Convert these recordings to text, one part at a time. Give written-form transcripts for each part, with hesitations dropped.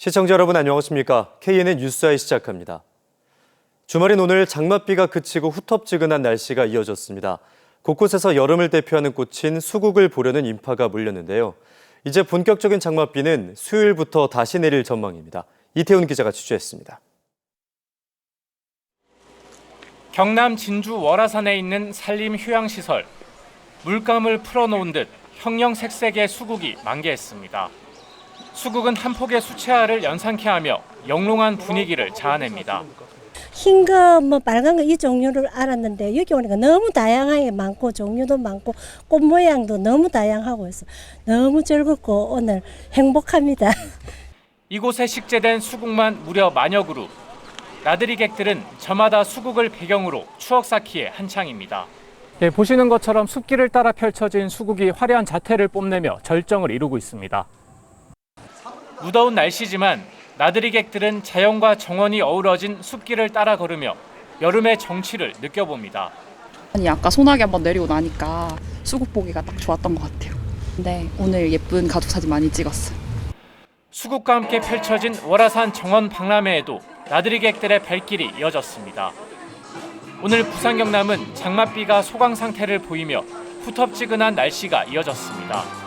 시청자 여러분 안녕하십니까? KNN 뉴스아이 시작합니다. 주말인 오늘 장맛비가 그치고 후텁지근한 날씨가 이어졌습니다. 곳곳에서 여름을 대표하는 꽃인 수국을 보려는 인파가 몰렸는데요. 이제 본격적인 장맛비는 수요일부터 다시 내릴 전망입니다. 이태훈 기자가 취재했습니다. 경남 진주 월화산에 있는 산림휴양시설. 물감을 풀어놓은 듯 형형색색의 수국이 만개했습니다. 수국은 한 폭의 수채화를 연상케 하며 영롱한 분위기를 자아냅니다. 흰 거, 빨간 거 이 종류를 알았는데 여기 오니까 너무 다양하게 많고 종류도 많고 꽃 모양도 너무 다양하고 해서 너무 즐겁고 오늘 행복합니다. 이곳에 식재된 수국만 무려 만여 그루. 나들이 객들은 저마다 수국을 배경으로 추억 쌓기에 한창입니다. 보시는 것처럼 숲길을 따라 펼쳐진 수국이 화려한 자태를 뽐내며 절정을 이루고 있습니다. 무더운 날씨지만 나들이 객들은 자연과 정원이 어우러진 숲길을 따라 걸으며 여름의 정취를 느껴봅니다. 아니 아까 소나기 한번 내리고 나니까 수국 보기가 딱 좋았던 것 같아요. 근데 오늘 예쁜 가족 사진 많이 찍었어요. 수국과 함께 펼쳐진 월화산 정원 박람회에도 나들이 객들의 발길이 이어졌습니다. 오늘 부산 경남은 장맛비가 소강 상태를 보이며 후텁지근한 날씨가 이어졌습니다.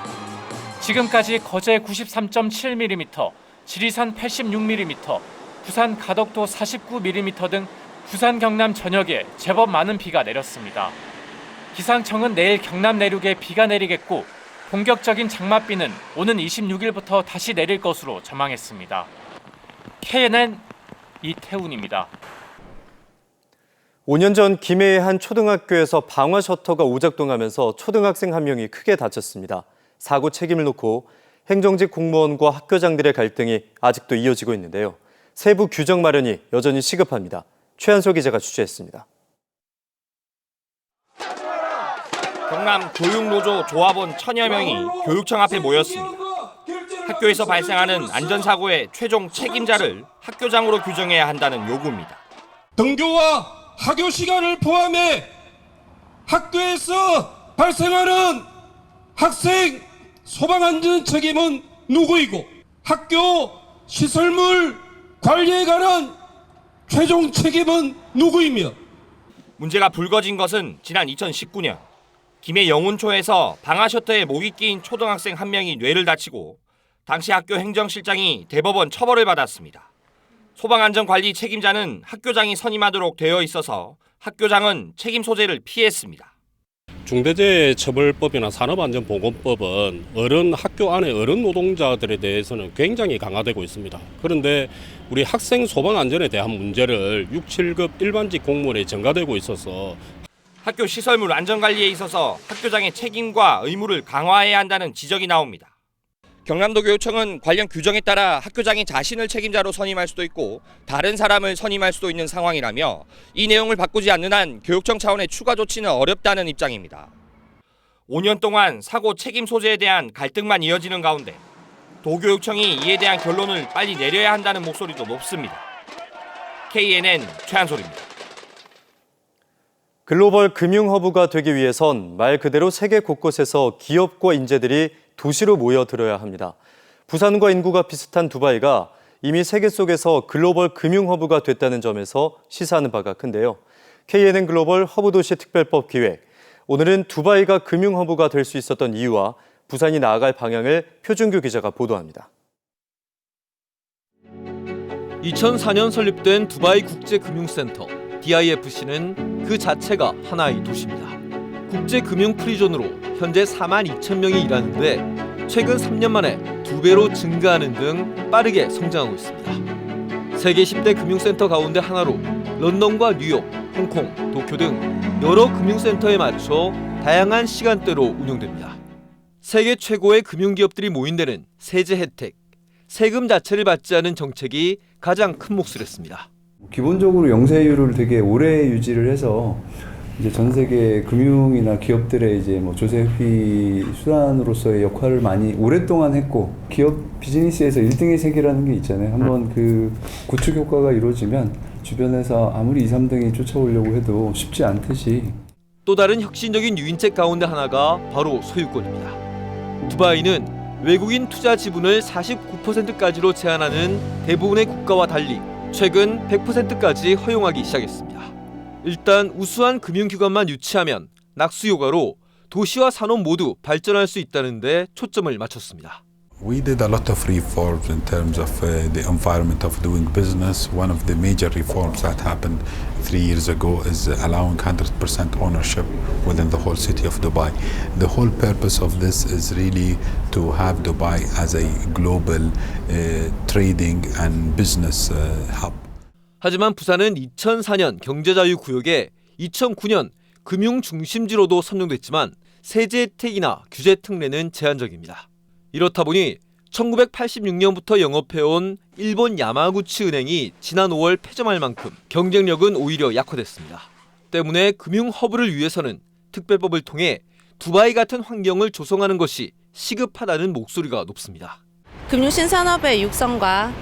지금까지 거제 93.7mm, 지리산 86mm, 부산 가덕도 49mm 등 부산 경남 전역에 제법 많은 비가 내렸습니다. 기상청은 내일 경남 내륙에 비가 내리겠고 본격적인 장맛비는 오는 26일부터 다시 내릴 것으로 전망했습니다. KNN 이태훈입니다. 5년 전 김해의 한 초등학교에서 방화 셔터가 오작동하면서 초등학생 한 명이 크게 다쳤습니다. 사고 책임을 놓고 행정직 공무원과 학교장들의 갈등이 아직도 이어지고 있는데요. 세부 규정 마련이 여전히 시급합니다. 최한솔 기자가 취재했습니다. 경남 교육노조 조합원 1000여 명이 교육청 앞에 모였습니다. 학교에서 발생하는 안전사고의 최종 책임자를 학교장으로 규정해야 한다는 요구입니다. 등교와 하교 시간을 포함해 학교에서 발생하는 학생 소방 안전 책임은 누구이고 학교 시설물 관리에 관한 최종 책임은 누구이며 문제가 불거진 것은 지난 2019년 김해 영운초에서 방화 셔터에 목이 끼인 초등학생 한 명이 뇌를 다치고 당시 학교 행정실장이 대법원 처벌을 받았습니다. 소방안전관리 책임자는 학교장이 선임하도록 되어 있어서 학교장은 책임 소재를 피했습니다. 중대재해처벌법이나 산업안전보건법은 학교 안에 어른 노동자들에 대해서는 굉장히 강화되고 있습니다. 그런데 우리 학생 소방안전에 대한 문제를 6, 7급 일반직 공무원에 전가되고 있어서 학교 시설물 안전관리에 있어서 학교장의 책임과 의무를 강화해야 한다는 지적이 나옵니다. 경남도 교육청은 관련 규정에 따라 학교장이 자신을 책임자로 선임할 수도 있고 다른 사람을 선임할 수도 있는 상황이라며 이 내용을 바꾸지 않는 한 교육청 차원의 추가 조치는 어렵다는 입장입니다. 5년 동안 사고 책임 소재에 대한 갈등만 이어지는 가운데 도교육청이 이에 대한 결론을 빨리 내려야 한다는 목소리도 높습니다. KNN 최한솔입니다. 글로벌 금융 허브가 되기 위해선 말 그대로 세계 곳곳에서 기업과 인재들이 도시로 모여들어야 합니다. 부산과 인구가 비슷한 두바이가 이미 세계 속에서 글로벌 금융 허브가 됐다는 점에서 시사하는 바가 큰데요. KNN 글로벌 허브 도시 특별법 기획. 오늘은 두바이가 금융 허브가 될 수 있었던 이유와 부산이 나아갈 방향을 표준규 기자가 보도합니다. 2004년 설립된 두바이 국제금융센터 DIFC는 그 자체가 하나의 도시입니다. 국제금융 프리존으로 현재 42,000명이 일하는데 최근 3년 만에 2배로 증가하는 등 빠르게 성장하고 있습니다. 세계 10대 금융센터 가운데 하나로 런던과 뉴욕, 홍콩, 도쿄 등 여러 금융센터에 맞춰 다양한 시간대로 운영됩니다. 세계 최고의 금융기업들이 모인 데는 세제 혜택, 세금 자체를 받지 않은 정책이 가장 큰 몫을 했습니다. 기본적으로 영세율을 되게 오래 유지를 해서 이제 전 세계 금융이나 기업들의 이제 조세회 수단으로서의 역할을 많이 오랫동안 했고 기업 비즈니스에서 1등의 세계라는 게 있잖아요. 한번 그 구축 효과가 이루어지면 주변에서 아무리 2, 3등이 쫓아오려고 해도 쉽지 않듯이. 또 다른 혁신적인 유인책 가운데 하나가 바로 소유권입니다. 두바이는 외국인 투자 지분을 49%까지로 제한하는 대부분의 국가와 달리 최근 100%까지 허용하기 시작했습니다. 일단 우수한 금융기관만 유치하면 낙수 효과로 도시와 산업 모두 발전할 수 있다는 데 초점을 맞췄습니다. We did a lot of reforms in terms of the environment of doing business. One of the major reforms that happened 3 years ago is allowing 100% ownership within the whole city of Dubai. The whole purpose of this is really to have Dubai as a global trading and business hub. 하지만 부산은 2004년 경제자유구역에 2009년 금융중심지로도 선정됐지만 세제 혜택이나 규제 특례는 제한적입니다. 이렇다 보니 1986년부터 영업해온 일본 야마구치 은행이 지난 5월 폐점할 만큼 경쟁력은 오히려 약화됐습니다. 때문에 금융 허브를 위해서는 특별법을 통해 두바이 같은 환경을 조성하는 것이 시급하다는 목소리가 높습니다. 금융신산업의 육성과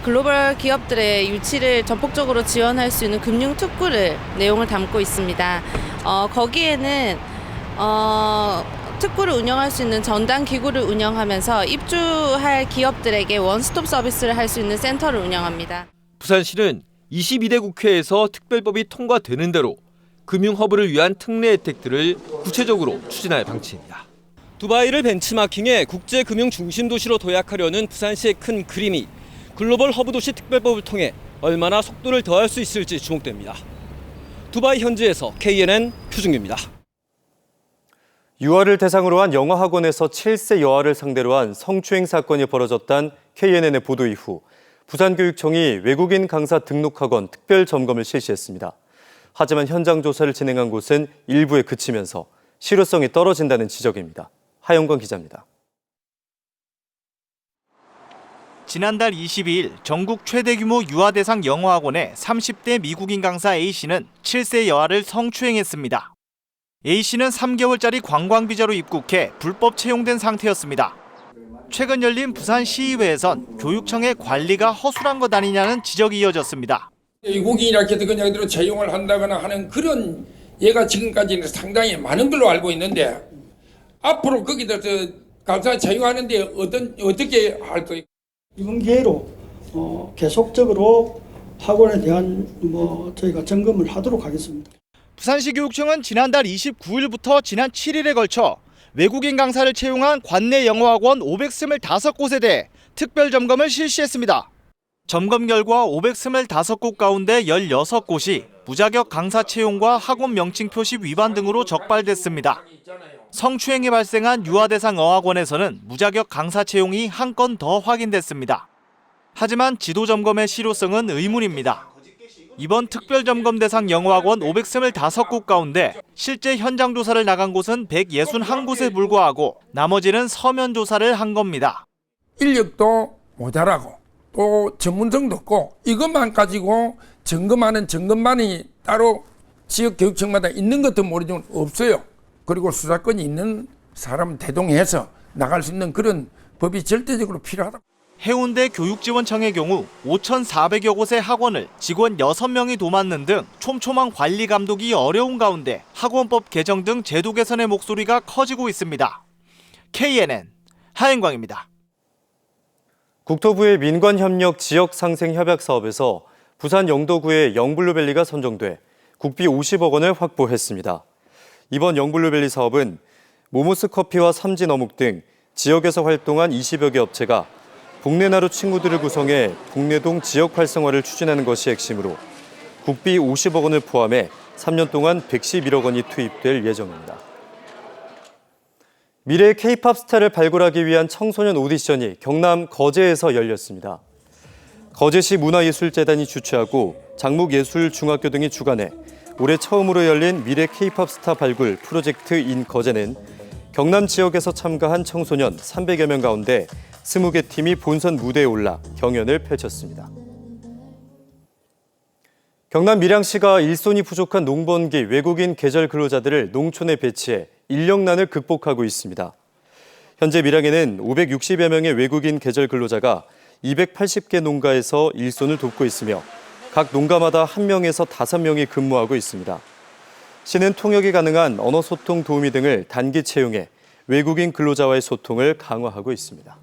글로벌 기업들의 유치를 전폭적으로 지원할 수 있는 금융특구를 내용을 담고 있습니다. 거기에는 특구를 운영할 수 있는 전담 기구를 운영하면서 입주할 기업들에게 원스톱 서비스를 할 수 있는 센터를 운영합니다. 부산시는 22대 국회에서 특별법이 통과되는 대로 금융허브를 위한 특례 혜택들을 구체적으로 추진할 방침입니다. 두바이를 벤치마킹해 국제금융 중심 도시로 도약하려는 부산시의 큰 그림이 글로벌 허브 도시 특별법을 통해 얼마나 속도를 더할 수 있을지 주목됩니다. 두바이 현지에서 KNN 표준규입니다. 유아를 대상으로 한 영어학원에서 7세 여아를 상대로 한 성추행 사건이 벌어졌다는 KNN의 보도 이후 부산교육청이 외국인 강사 등록학원 특별 점검을 실시했습니다. 하지만 현장 조사를 진행한 곳은 일부에 그치면서 실효성이 떨어진다는 지적입니다. 하영권 기자입니다. 지난달 22일 전국 최대 규모 유아 대상 영어학원의 30대 미국인 강사 A씨는 7세 여아를 성추행했습니다. A씨는 3개월짜리 관광비자로 입국해 불법 채용된 상태였습니다. 최근 열린 부산시의회에선 교육청의 관리가 허술한 것 아니냐는 지적이 이어졌습니다. 외국인이라 해서 그냥 그대로 채용을 한다거나 하는 그런 예가 지금까지는 상당히 많은 걸로 알고 있는데 앞으로 거기다 강사 채용하는데 어떻게 할 거예요? 이번 기회로 계속적으로 학원에 대한 저희가 점검을 하도록 하겠습니다. 부산시 교육청은 지난달 29일부터 지난 7일에 걸쳐 외국인 강사를 채용한 관내 영어학원 525곳에 대해 특별 점검을 실시했습니다. 점검 결과 525곳 가운데 16곳이 무자격 강사 채용과 학원 명칭 표시 위반 등으로 적발됐습니다. 성추행이 발생한 유아 대상 어학원에서는 무자격 강사 채용이 한 건 더 확인됐습니다. 하지만 지도 점검의 실효성은 의문입니다. 이번 특별점검 대상 영어학원 525곳 가운데 실제 현장 조사를 나간 곳은 161곳에 불과하고 나머지는 서면 조사를 한 겁니다. 인력도 모자라고 또 전문성도 없고 이것만 가지고 점검하는 점검반이 따로 지역 교육청마다 있는 것도 모르지만 없어요. 그리고 수사권이 있는 사람 대동해서 나갈 수 있는 그런 법이 절대적으로 필요하다. 해운대 교육지원청의 경우 5,400여 곳의 학원을 직원 6명이 도맡는 등 촘촘한 관리 감독이 어려운 가운데 학원법 개정 등 제도 개선의 목소리가 커지고 있습니다. KNN 하영광입니다. 국토부의 민관협력 지역상생협약 사업에서 부산 영도구의 영블루밸리가 선정돼 국비 50억 원을 확보했습니다. 이번 영블루밸리 사업은 모모스 커피와 삼진 어묵 등 지역에서 활동한 20여 개 업체가 복내나루 친구들을 구성해 복내동 지역 활성화를 추진하는 것이 핵심으로 국비 50억 원을 포함해 3년 동안 111억 원이 투입될 예정입니다. 미래의 K-팝 스타를 발굴하기 위한 청소년 오디션이 경남 거제에서 열렸습니다. 거제시 문화예술재단이 주최하고 장묵예술중학교 등이 주관해 올해 처음으로 열린 미래 K-팝 스타 발굴 프로젝트 인 거제는 경남 지역에서 참가한 청소년 300여 명 가운데 20개 팀이 본선 무대에 올라 경연을 펼쳤습니다. 경남 밀양시가 일손이 부족한 농번기 외국인 계절 근로자들을 농촌에 배치해 인력난을 극복하고 있습니다. 현재 밀양에는 560여 명의 외국인 계절 근로자가 280개 농가에서 일손을 돕고 있으며 각 농가마다 1명에서 5명이 근무하고 있습니다. 시는 통역이 가능한 언어소통 도우미 등을 단기 채용해 외국인 근로자와의 소통을 강화하고 있습니다.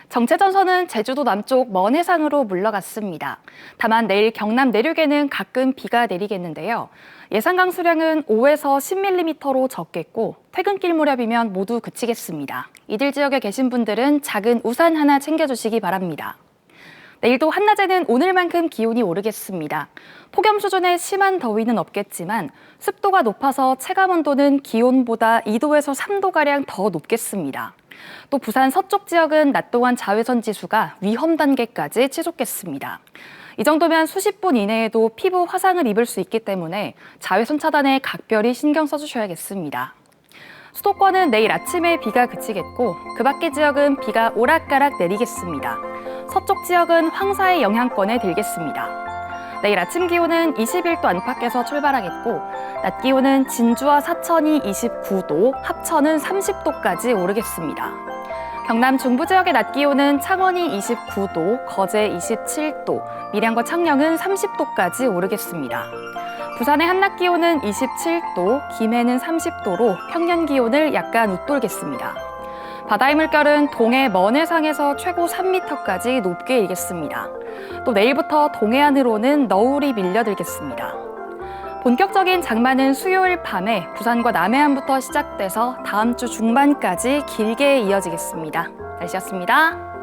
정체전선은 제주도 남쪽 먼 해상으로 물러갔습니다. 다만 내일 경남 내륙에는 가끔 비가 내리겠는데요. 예상 강수량은 5에서 10mm로 적겠고 퇴근길 무렵이면 모두 그치겠습니다. 이들 지역에 계신 분들은 작은 우산 하나 챙겨주시기 바랍니다. 내일도 한낮에는 오늘만큼 기온이 오르겠습니다. 폭염 수준의 심한 더위는 없겠지만 습도가 높아서 체감온도는 기온보다 2도에서 3도가량 더 높겠습니다. 또 부산 서쪽 지역은 낮 동안 자외선 지수가 위험 단계까지 치솟겠습니다. 이 정도면 수십 분 이내에도 피부 화상을 입을 수 있기 때문에 자외선 차단에 각별히 신경 써주셔야겠습니다. 수도권은 내일 아침에 비가 그치겠고 그 밖의 지역은 비가 오락가락 내리겠습니다. 서쪽 지역은 황사의 영향권에 들겠습니다. 내일 아침 기온은 21도 안팎에서 출발하겠고 낮 기온은 진주와 사천이 29도, 합천은 30도까지 오르겠습니다. 경남 중부 지역의 낮 기온은 창원이 29도, 거제 27도, 밀양과 창녕은 30도까지 오르겠습니다. 부산의 한낮 기온은 27도, 김해는 30도로 평년 기온을 약간 웃돌겠습니다. 바다의 물결은 동해 먼 해상에서 최고 3m까지 높게 일겠습니다. 또 내일부터 동해안으로는 너울이 밀려들겠습니다. 본격적인 장마는 수요일 밤에 부산과 남해안부터 시작돼서 다음 주 중반까지 길게 이어지겠습니다. 날씨였습니다.